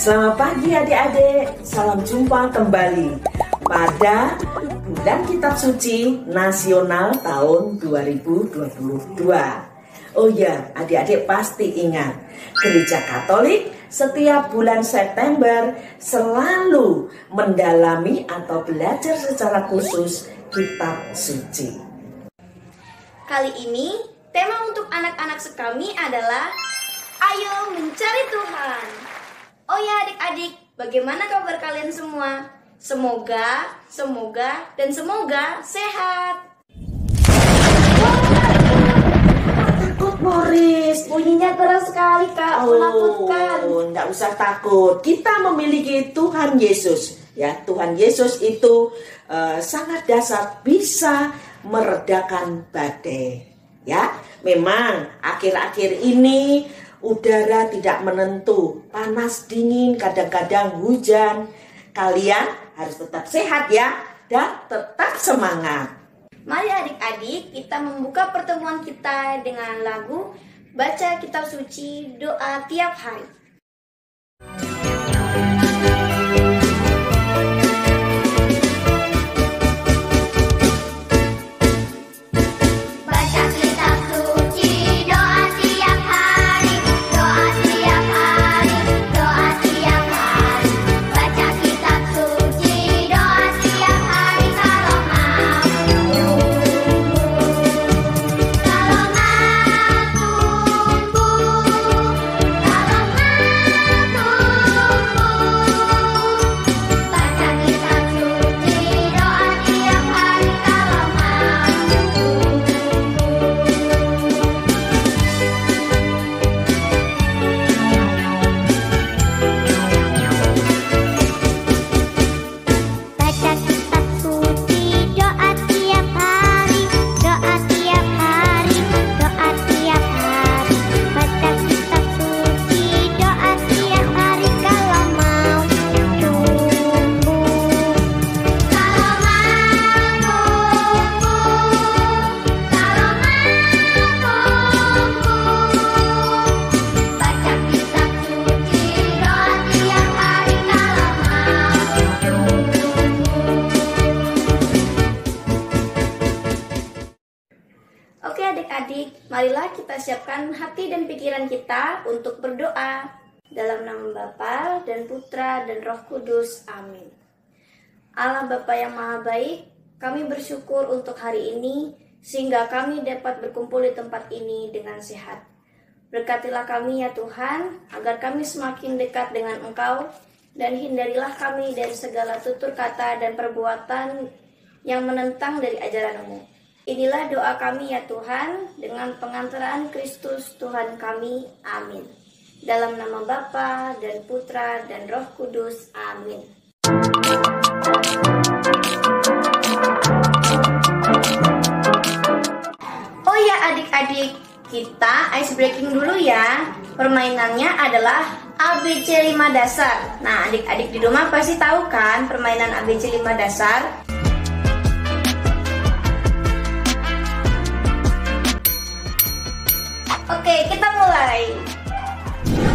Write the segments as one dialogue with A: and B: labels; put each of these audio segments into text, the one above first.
A: Selamat pagi adik-adik, salam jumpa kembali pada Bulan Kitab Suci Nasional tahun 2022. Oh ya, adik-adik pasti ingat, Gereja Katolik setiap bulan September selalu mendalami atau belajar secara khusus Kitab Suci.
B: Kali ini, tema untuk anak-anak sekami adalah Ayo Mencari Tuhan. Oh ya adik-adik, bagaimana kabar kalian semua? Semoga sehat.
A: Takut Morris,
B: Bunyinya keras sekali Kak, menakutkan.
A: Enggak usah takut. Kita memiliki Tuhan Yesus. Ya, Tuhan Yesus itu sangat dahsyat, bisa meredakan badai. Ya, memang akhir-akhir ini udara tidak menentu, panas dingin, kadang-kadang hujan. Kalian harus tetap sehat ya, dan tetap semangat.
B: Mari adik-adik kita membuka pertemuan kita dengan lagu Baca Kitab Suci Doa Tiap Hari. Oke adik-adik, marilah kita siapkan hati dan pikiran kita untuk berdoa. Dalam nama Bapa dan Putra dan Roh Kudus, amin. Allah Bapa yang Maha Baik, kami bersyukur untuk hari ini, sehingga kami dapat berkumpul di tempat ini dengan sehat. Berkatilah kami ya Tuhan, agar kami semakin dekat dengan Engkau, dan hindarilah kami dari segala tutur kata dan perbuatan yang menentang dari ajaran-Mu. Inilah doa kami ya Tuhan, dengan pengantaraan Kristus Tuhan kami, amin. Dalam nama Bapa dan Putra dan Roh Kudus, amin. Oh ya adik-adik, kita ice breaking dulu ya. Permainannya adalah ABC 5 dasar. Nah adik-adik di rumah pasti tahu kan permainan ABC 5 dasar? Oke, kita mulai.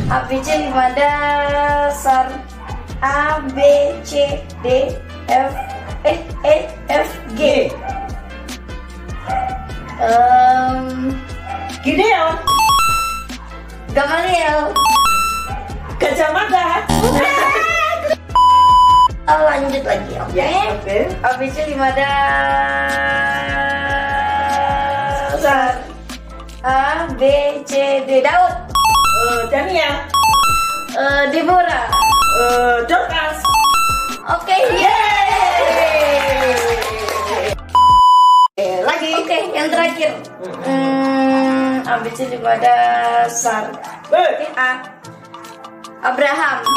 B: ABC 5 dasar. A, B, C, D, F, F, G.
A: Gideon,
B: Gamaliel.
A: Gajah Mada.
B: Lanjut lagi, oke?
A: Oke.
B: ABC 5 dasar. A, B, C, D. Daud.
A: Daniel,
B: Deborah.
A: Dorcas.
B: Oke, yeay.
A: Lagi.
B: Oke, yang terakhir. ABC 5 dasar. A. Abraham.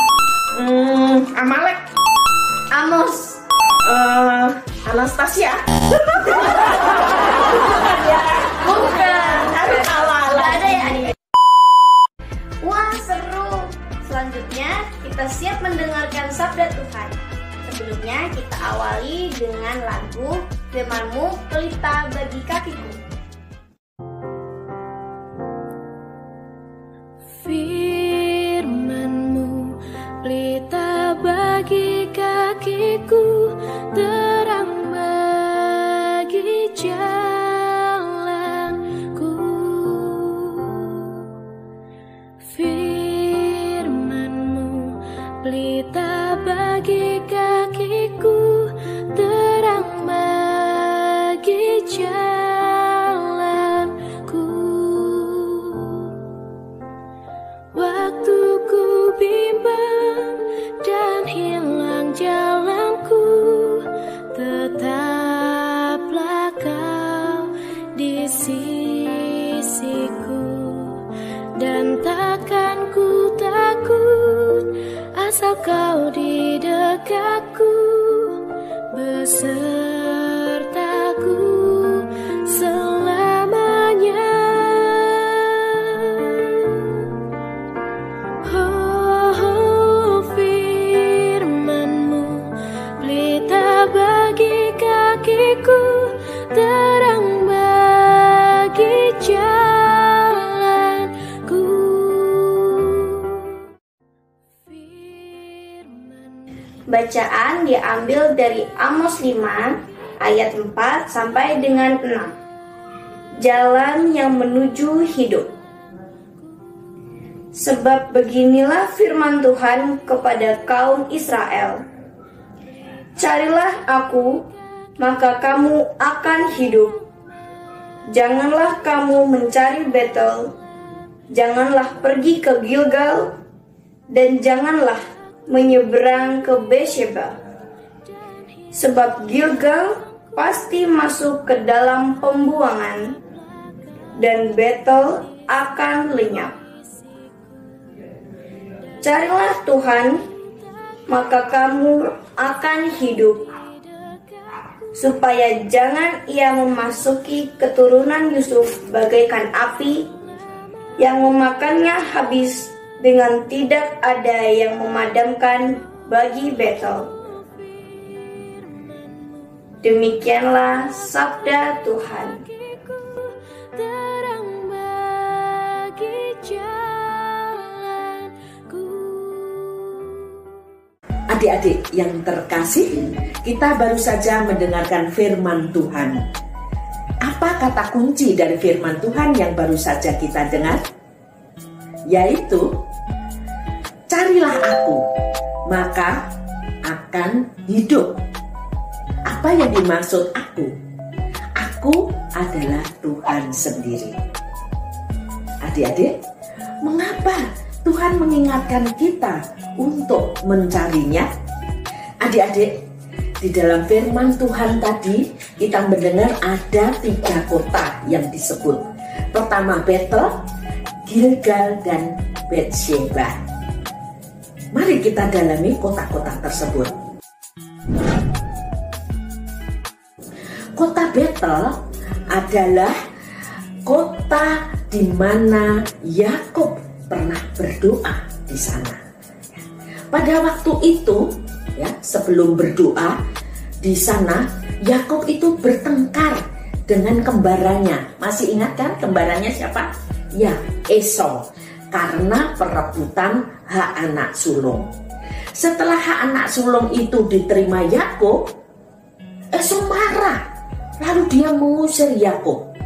A: Amalek.
B: Amos.
A: Anastasia.
B: Bukan.
A: Aduh,
B: Nggak ada ya adik. Wah seru. Selanjutnya kita siap mendengarkan sabda Tuhan. Sebelumnya kita awali dengan lagu Firman-Mu Pelita Bagi Kakiku.
C: Firman-Mu pelita kakiku, terang bagi jalanku. Firman-Mu pelita bagi kakiku, terang bagi jalanku. Waktu ku bimbang dan hilang jalanku, tetaplah Kau di sisiku. Dan takkan ku takut, asal Kau di dekatku, besertaku selamanya. Oh, firman-Mu pelita bagi kakiku, terang bagi jalanku.
B: Bacaan diambil dari Amos 5 ayat 4 sampai dengan 6. Jalan yang menuju hidup. Sebab beginilah firman Tuhan kepada kaum Israel. Carilah aku, maka kamu akan hidup. Janganlah kamu mencari Betel, janganlah pergi ke Gilgal, dan janganlah menyeberang ke Beersheba. Sebab Gilgal pasti masuk ke dalam pembuangan, dan Betel akan lenyap. Carilah Tuhan, maka kamu akan hidup, supaya jangan Ia memasuki keturunan Yusuf bagaikan api, yang memakannya habis dengan tidak ada yang memadamkan bagi Betel. Demikianlah sabda Tuhan.
C: Terang bagi jalanku.
A: Adik-adik yang terkasih, kita baru saja mendengarkan firman Tuhan. Apa kata kunci dari firman Tuhan yang baru saja kita dengar? Yaitu, carilah aku, maka akan hidup. Apa yang dimaksud aku? Aku adalah Tuhan sendiri. Adik-adik, mengapa Tuhan mengingatkan kita untuk mencarinya? Adik-adik, di dalam firman Tuhan tadi kita mendengar ada 3 kota yang disebut. Pertama Betel, Gilgal, dan Beersheba. Mari kita dalami kota-kota tersebut. Kota Betel adalah kota di mana Yakub pernah berdoa di sana. Pada waktu itu, sebelum berdoa di sana, Yakub itu bertengkar dengan kembarannya. Masih ingat kan kembarannya siapa? Ya, Esau, karena perebutan hak anak sulung. Setelah hak anak sulung itu diterima Yakub, Esau marah. Lalu dia mengusir Yakub.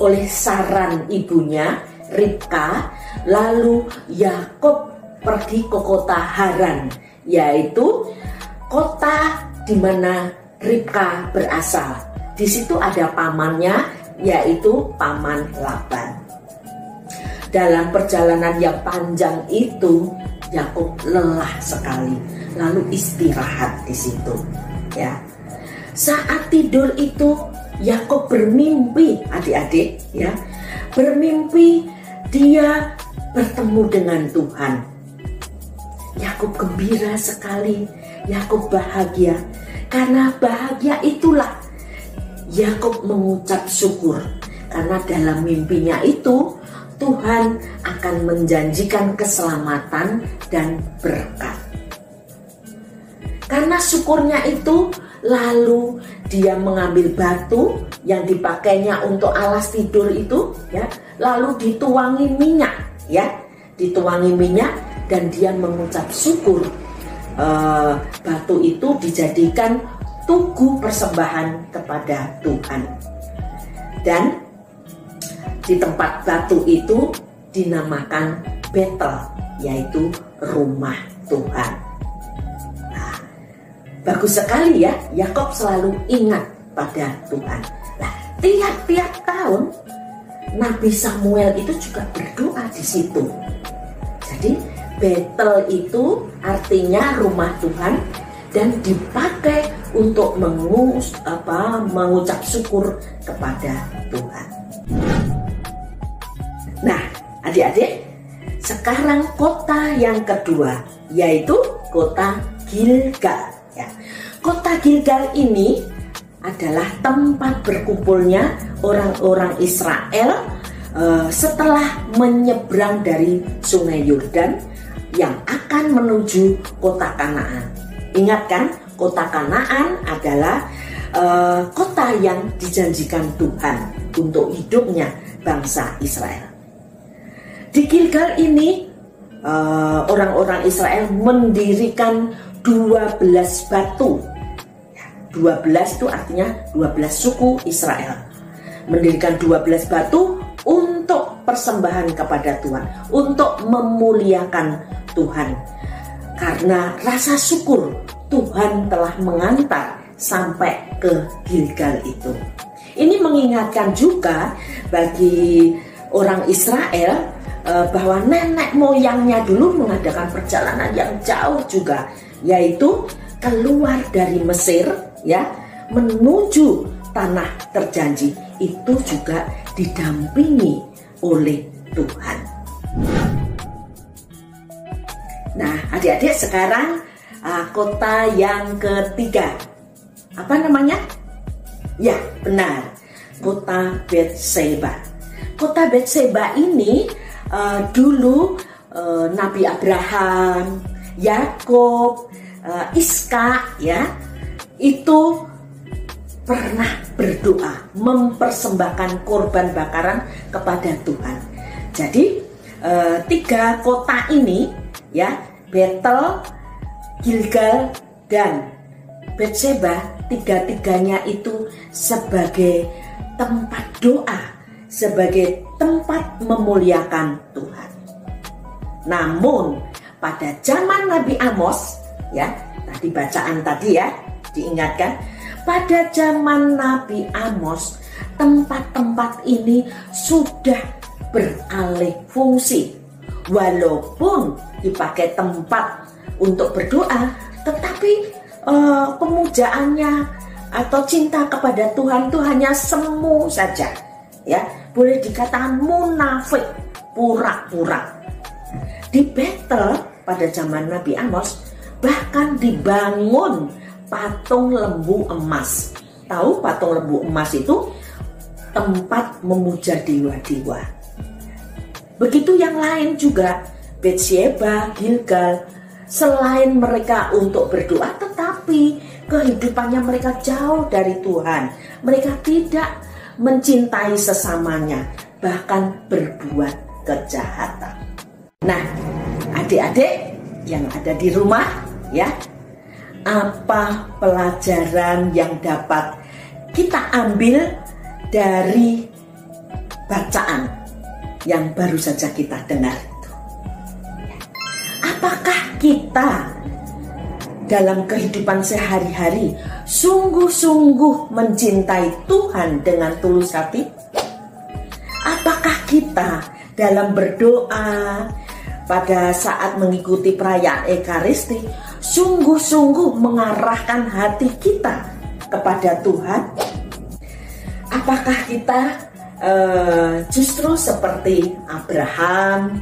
A: Oleh saran ibunya, Ribka, lalu Yakub pergi ke kota Haran, yaitu kota di mana Ribka berasal. Di situ ada pamannya, yaitu paman Laban. Dalam perjalanan yang panjang itu, Yakub lelah sekali, lalu istirahat di situ. Ya. Saat tidur itu, Yakub bermimpi, adik-adik, bermimpi dia bertemu dengan Tuhan. Yakub gembira sekali, Yakub bahagia, karena bahagia itulah Yakub mengucap syukur, karena dalam mimpinya itu Tuhan akan menjanjikan keselamatan dan berkat. Karena syukurnya itu, lalu dia mengambil batu yang dipakainya untuk alas tidur itu, lalu dituangi minyak, dan dia mengucap syukur. batu itu dijadikan tugu persembahan kepada Tuhan. Dan di tempat batu itu dinamakan Betel, yaitu rumah Tuhan. Nah, bagus sekali ya, Yakub selalu ingat pada Tuhan. Nah, tiap-tiap tahun Nabi Samuel itu juga berdoa di situ. Jadi Betel itu artinya rumah Tuhan dan dipakai untuk mengucap syukur kepada Tuhan. Nah, adik-adik, sekarang kota yang kedua yaitu kota Gilgal. Ya. Kota Gilgal ini adalah tempat berkumpulnya orang-orang Israel setelah menyeberang dari Sungai Yordan yang akan menuju kota Kanaan. Ingat kan, kota Kanaan adalah kota yang dijanjikan Tuhan untuk hidupnya bangsa Israel. Di Gilgal ini orang-orang Israel mendirikan 12 batu. 12 itu artinya 12 suku Israel. Mendirikan 12 batu untuk persembahan kepada Tuhan, untuk memuliakan Tuhan. Karena rasa syukur Tuhan telah mengantar sampai ke Gilgal itu. Ini mengingatkan juga bagi orang Israel bahwa nenek moyangnya dulu mengadakan perjalanan yang jauh juga, yaitu keluar dari Mesir ya menuju tanah terjanji, itu juga didampingi oleh Tuhan. Nah, adik-adik, sekarang kota yang ketiga, apa namanya? Ya, benar, kota Betseba. Kota Betseba ini dulu Nabi Abraham, Yakub, Iskak ya itu pernah berdoa mempersembahkan korban bakaran kepada Tuhan. Jadi 3 kota ini ya, Betel, Gilgal, dan Betseba, 3-tiganya itu sebagai tempat doa, sebagai tempat memuliakan Tuhan. Namun pada zaman Nabi Amos ya, tadi bacaan tadi ya, diingatkan, pada zaman Nabi Amos tempat-tempat ini sudah beralih fungsi. Walaupun dipakai tempat untuk berdoa, tetapi pemujaannya atau cinta kepada Tuhan itu hanya semu saja ya, boleh dikatakan munafik, pura-pura. Di Betel pada zaman Nabi Amos bahkan dibangun patung lembu emas. Tahu patung lembu emas itu tempat memuja dewa-dewa. Begitu yang lain juga, Betseba, Gilgal, selain mereka untuk berdoa, tetapi kehidupannya mereka jauh dari Tuhan. Mereka tidak mencintai sesamanya, bahkan berbuat kejahatan. Nah, adik-adik yang ada di rumah ya, apa pelajaran yang dapat kita ambil dari bacaan yang baru saja kita dengar itu? Apakah kita dalam kehidupan sehari-hari sungguh-sungguh mencintai Tuhan dengan tulus hati? Apakah kita dalam berdoa pada saat mengikuti perayaan Ekaristi sungguh-sungguh mengarahkan hati kita kepada Tuhan? Apakah kita justru seperti Abraham,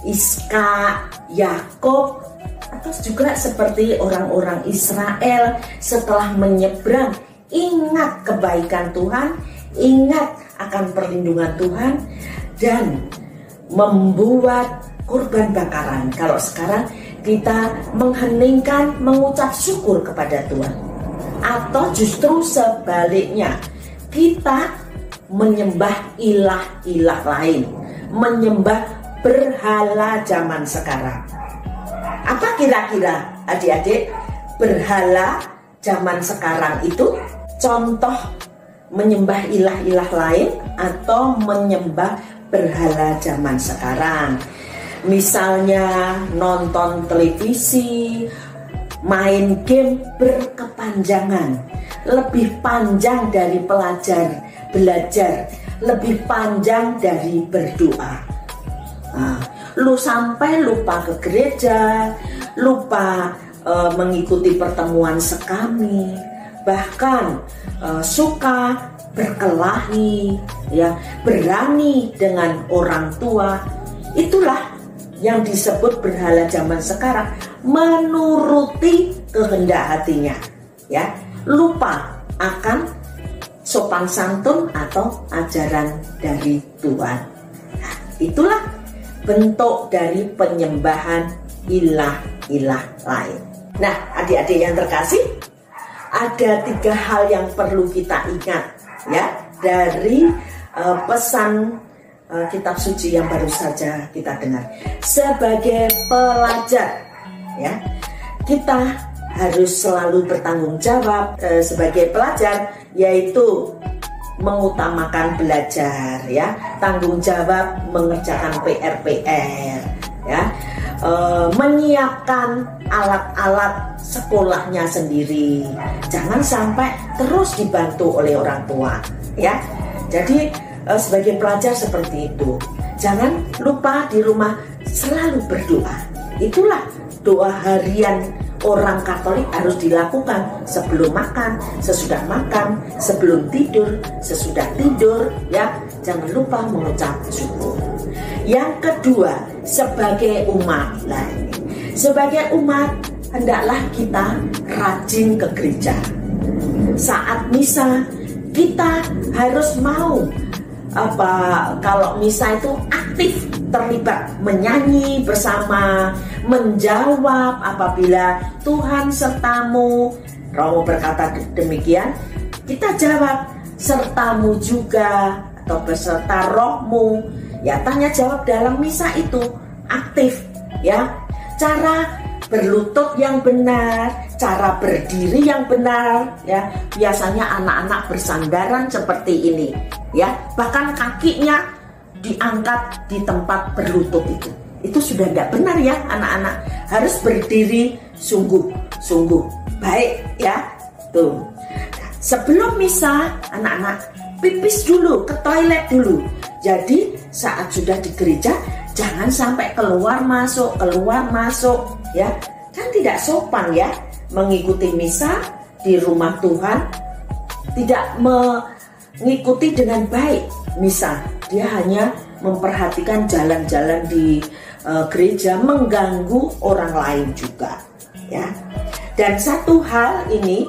A: Iskak, Yakub, atau juga seperti orang-orang Israel setelah menyeberang ingat kebaikan Tuhan, ingat akan perlindungan Tuhan, dan membuat kurban bakaran? Kalau sekarang kita mengheningkan, mengucap syukur kepada Tuhan, atau justru sebaliknya kita menyembah ilah-ilah lain, menyembah berhala zaman sekarang. Apa kira-kira adik-adik berhala zaman sekarang itu? Contoh menyembah ilah-ilah lain atau menyembah berhala zaman sekarang. Misalnya nonton televisi, main game berkepanjangan, lebih panjang dari belajar, lebih panjang dari berdoa. Lu sampai lupa ke gereja, lupa mengikuti pertemuan sekami, bahkan suka berkelahi, ya, berani dengan orang tua. Itulah yang disebut berhala zaman sekarang, menuruti kehendak hatinya, ya, lupa akan sopan santun atau ajaran dari Tuhan. Nah, itulah bentuk dari penyembahan ilah-ilah lain. Nah, adik-adik yang terkasih, ada 3 hal yang perlu kita ingat, ya, dari pesan kitab suci yang baru saja kita dengar. Sebagai pelajar, ya, kita harus selalu bertanggung jawab sebagai pelajar, yaitu mengutamakan belajar, ya, tanggung jawab mengerjakan PR, ya, menyiapkan alat-alat sekolahnya sendiri, jangan sampai terus dibantu oleh orang tua, ya. Jadi sebagai pelajar seperti itu, jangan lupa di rumah selalu berdoa. Itulah doa harian orang Katolik harus dilakukan sebelum makan, sesudah makan, sebelum tidur, sesudah tidur, ya. Jangan lupa mengucap syukur. Yang kedua, sebagai umat lain, sebagai umat hendaklah kita rajin ke gereja. Saat misa kita harus mau kalau misa itu aktif terlibat, menyanyi bersama, menjawab apabila Tuhan sertamu. Romo berkata demikian, kita jawab sertamu juga atau beserta rohmu. Ya, tanya jawab dalam misa itu aktif, ya. Cara berlutut yang benar, cara berdiri yang benar, ya. Biasanya anak-anak bersandaran seperti ini, ya. Bahkan kakinya diangkat di tempat berlutut itu. Itu sudah tidak benar, ya. Anak-anak harus berdiri sungguh baik, ya. Tuh. Sebelum misa, anak-anak pipis dulu, ke toilet dulu. Jadi saat sudah di gereja jangan sampai keluar masuk, ya. Kan tidak sopan, ya, mengikuti misa di rumah Tuhan, tidak mengikuti dengan baik misa. Dia hanya memperhatikan jalan-jalan di gereja, mengganggu orang lain juga, ya. Dan satu hal ini,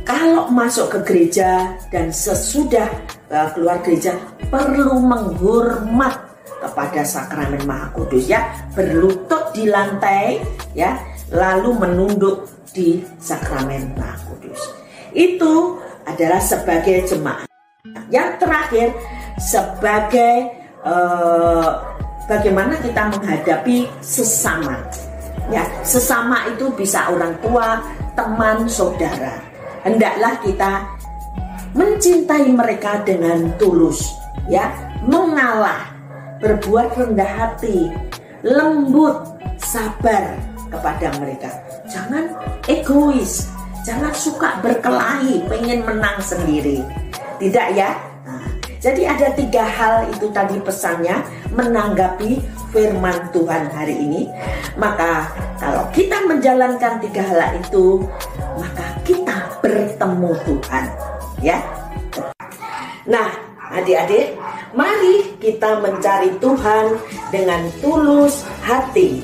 A: kalau masuk ke gereja dan sesudah keluar gereja perlu menghormat kepada sakramen Maha Kudus, ya, berlutut di lantai, ya, lalu menunduk di sakramen Maha Kudus. Itu adalah sebagai jemaat. Yang terakhir, sebagai bagaimana kita menghadapi sesama, ya. Sesama itu bisa orang tua, teman, saudara. Hendaklah kita mencintai mereka dengan tulus, ya, mengalah, berbuat rendah hati, lembut, sabar kepada mereka. Jangan egois, jangan suka berkelahi, pengen menang sendiri. Tidak, ya. Nah, jadi ada 3 hal itu tadi pesannya menanggapi firman Tuhan hari ini. Maka kalau kita menjalankan 3 hal itu, maka kita bertemu Tuhan, ya. Nah, adik-adik, mari kita mencari Tuhan dengan tulus hati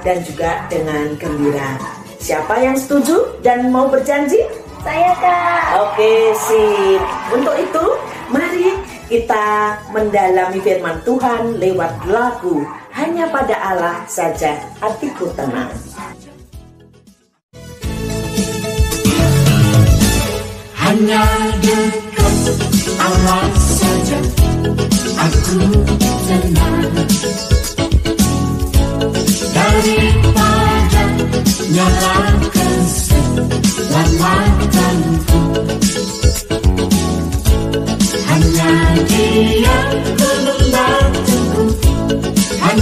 A: dan juga dengan gembira. Siapa yang setuju dan mau berjanji?
B: Saya, Kak.
A: Oke, sip. Untuk itu, mari kita mendalami firman Tuhan lewat lagu Hanya Pada Allah Saja Hatiku Tenang.
D: Hanya dekat Allah saja aku tenang.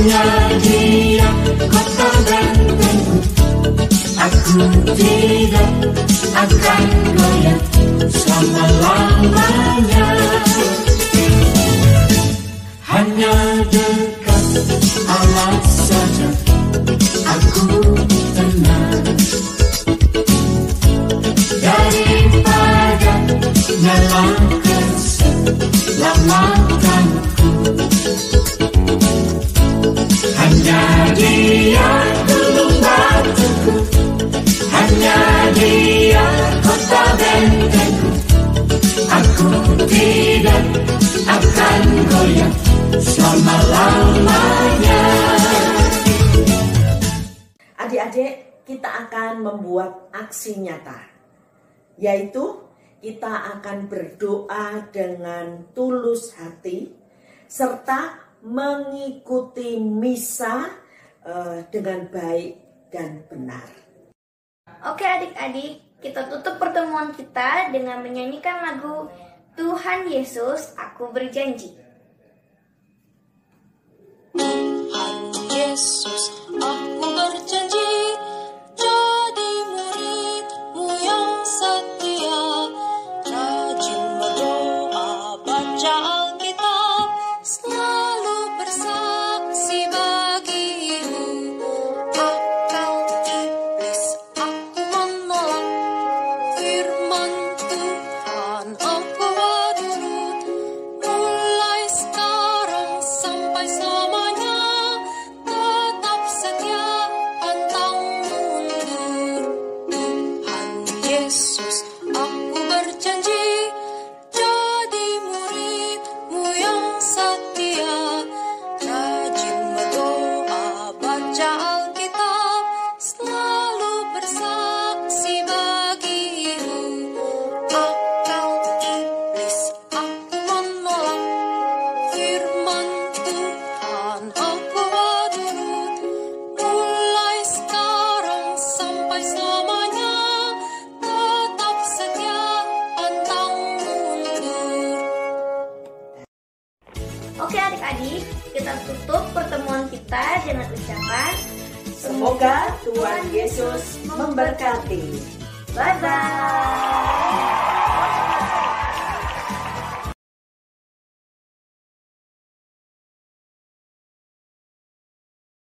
D: hanya Dia kota bentengku. Aku tidak akan goyah selama-lamanya. Hanya dekat Allah saja aku tenang. Daripada nyala keselamatanku, hanya Dia gunung batuku, hanya Dia kota bentengku. Aku tidak akan goyah selama-lamanya.
A: Adik-adik, kita akan membuat aksi nyata, yaitu kita akan berdoa dengan tulus hati serta mengikuti misa dengan baik dan benar.
B: Oke adik-adik, kita tutup pertemuan kita dengan menyanyikan lagu Tuhan Yesus, Aku Berjanji.
C: Tuhan Yesus, aku berjanji jadi murid-Mu yang setia, rajin berdoa, baca Alkitab, selalu bersaksi bagi-Mu. Akal iblis aku menolak, firman Tuhan aku adurut, mulai sekarang sampai selamanya, tetap setia pantang mundur. Tuhan Yesus, aku berjanji jadi murid-Mu yang setia, rajin berdoa, baca Alkitab, selalu bersaksi bagi-Mu. Akal iblis aku menolak, firman Tuhan aku adurut, mulai sekarang sampai selamanya, tetap setia pantang mundur.
B: Oke adik-adik, kita tutup pertemuan kita dengan ucapan
A: Semoga Tuhan Yesus memberkati.
B: bye-bye.